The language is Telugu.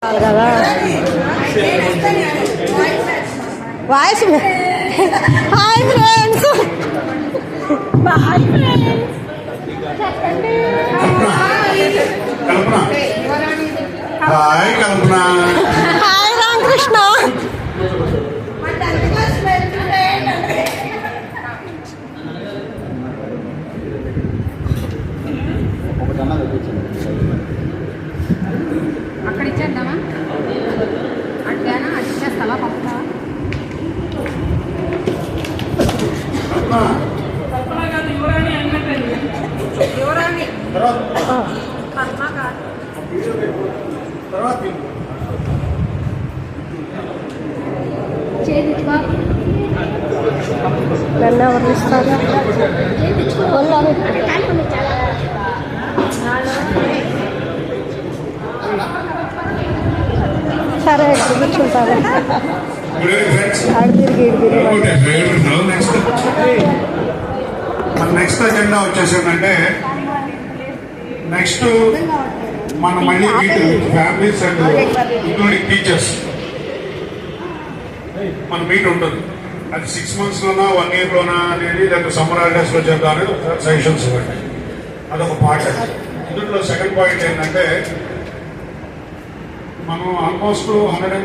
కదా voice hi friends bye friends చెప్పండి హాయ్ కల్పన హాయ్ రామకృష్ణ అక్కడ ఇచ్చేద్దామా అట్గానా అది ఇచ్చేస్తావా పక్క యువరాణి పద్మ కాదు చేయించుకో నన్ను ఎవరు ఇస్తారు సరే కూర్చుంటారు మన నెక్స్ట్ అజెండా వచ్చేసిందంటే నెక్స్ట్ మనం మళ్ళీ meet families and including teachers మన మీట్ ఉంటుంది. అది 6 monthsలోనా 1 yearలోనా అనేది లేకపోతే సమ్మర్ హాలిడేస్లో చేద్దాం అనేది సజెషన్స్ ఇవ్వండి. అదొక పార్ట్. ఇందులో సెకండ్ పాయింట్ ఏంటంటే మనం ఆల్మోస్ట్ 100